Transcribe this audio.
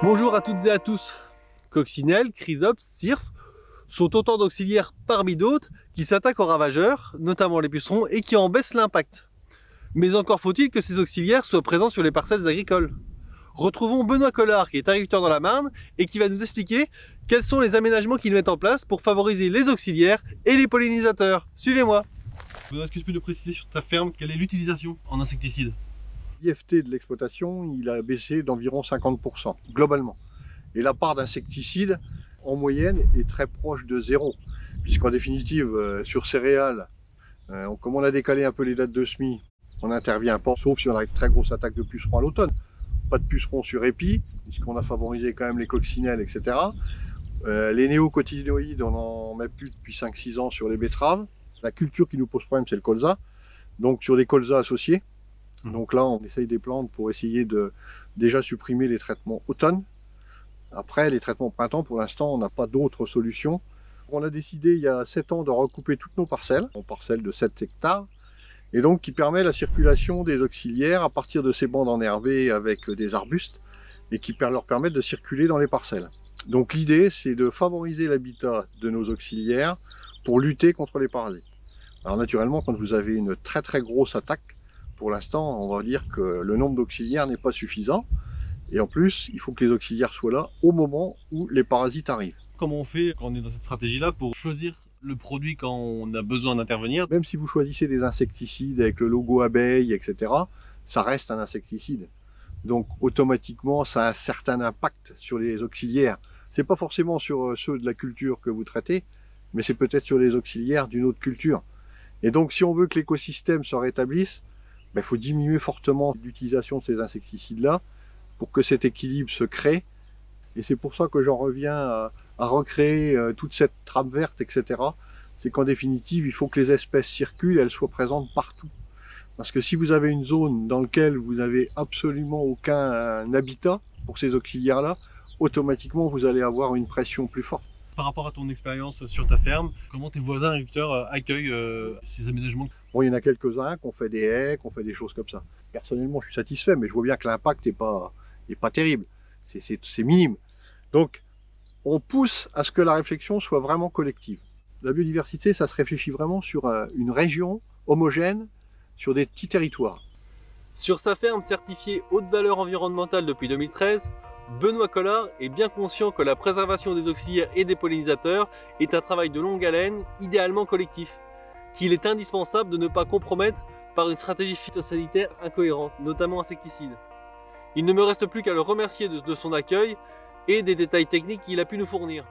Bonjour à toutes et à tous. Coccinelle, chrysops, cirphe sont autant d'auxiliaires parmi d'autres qui s'attaquent aux ravageurs, notamment les pucerons, et qui en baissent l'impact. Mais encore faut-il que ces auxiliaires soient présents sur les parcelles agricoles. Retrouvons Benoît Collard, qui est agriculteur dans la Marne, et qui va nous expliquer quels sont les aménagements qu'ils mettent en place pour favoriser les auxiliaires et les pollinisateurs. Suivez-moi. Benoît, est-ce que tu peux nous préciser sur ta ferme quelle est l'utilisation en insecticides? L'IFT de l'exploitation, il a baissé d'environ 50% globalement. Et la part d'insecticides, en moyenne, est très proche de zéro. Puisqu'en définitive, sur céréales, comme on a décalé un peu les dates de semis, on n'intervient pas, sauf si on a une très grosse attaque de pucerons à l'automne. Pas de pucerons sur épi, puisqu'on a favorisé quand même les coccinelles, etc. Les néocotinoïdes, on n'en met plus depuis 5-6 ans sur les betteraves. La culture qui nous pose problème, c'est le colza. Donc sur des colzas associés. Donc là, on essaye des plantes pour essayer de déjà supprimer les traitements automne. Après, les traitements printemps, pour l'instant, on n'a pas d'autres solutions. On a décidé il y a 7 ans de recouper toutes nos parcelles, en parcelles de 7 hectares, et donc qui permet la circulation des auxiliaires à partir de ces bandes enherbées avec des arbustes, et qui leur permettent de circuler dans les parcelles. Donc l'idée, c'est de favoriser l'habitat de nos auxiliaires pour lutter contre les parasites. Alors naturellement, quand vous avez une très grosse attaque, pour l'instant, on va dire que le nombre d'auxiliaires n'est pas suffisant. Et en plus, il faut que les auxiliaires soient là au moment où les parasites arrivent. Comment on fait quand on est dans cette stratégie-là pour choisir le produit quand on a besoin d'intervenir? Même si vous choisissez des insecticides avec le logo abeille, etc., ça reste un insecticide. Donc automatiquement, ça a un certain impact sur les auxiliaires. C'est pas forcément sur ceux de la culture que vous traitez, mais c'est peut-être sur les auxiliaires d'une autre culture. Et donc si on veut que l'écosystème se rétablisse, il faut diminuer fortement l'utilisation de ces insecticides-là pour que cet équilibre se crée. Et c'est pour ça que j'en reviens à recréer toute cette trame verte, etc. C'est qu'en définitive, il faut que les espèces circulent, elles soient présentes partout. Parce que si vous avez une zone dans laquelle vous n'avez absolument aucun habitat pour ces auxiliaires-là, automatiquement vous allez avoir une pression plus forte. Par rapport à ton expérience sur ta ferme, comment tes voisins agriculteurs accueillent ces aménagements? Bon, il y en a quelques-uns qui ont fait des haies, qui ont fait des choses comme ça. Personnellement, je suis satisfait, mais je vois bien que l'impact n'est pas terrible. C'est minime. Donc, on pousse à ce que la réflexion soit vraiment collective. La biodiversité, ça se réfléchit vraiment sur une région homogène, sur des petits territoires. Sur sa ferme certifiée haute valeur environnementale depuis 2013, Benoît Collard est bien conscient que la préservation des auxiliaires et des pollinisateurs est un travail de longue haleine, idéalement collectif, qu'il est indispensable de ne pas compromettre par une stratégie phytosanitaire incohérente, notamment insecticide. Il ne me reste plus qu'à le remercier de son accueil et des détails techniques qu'il a pu nous fournir.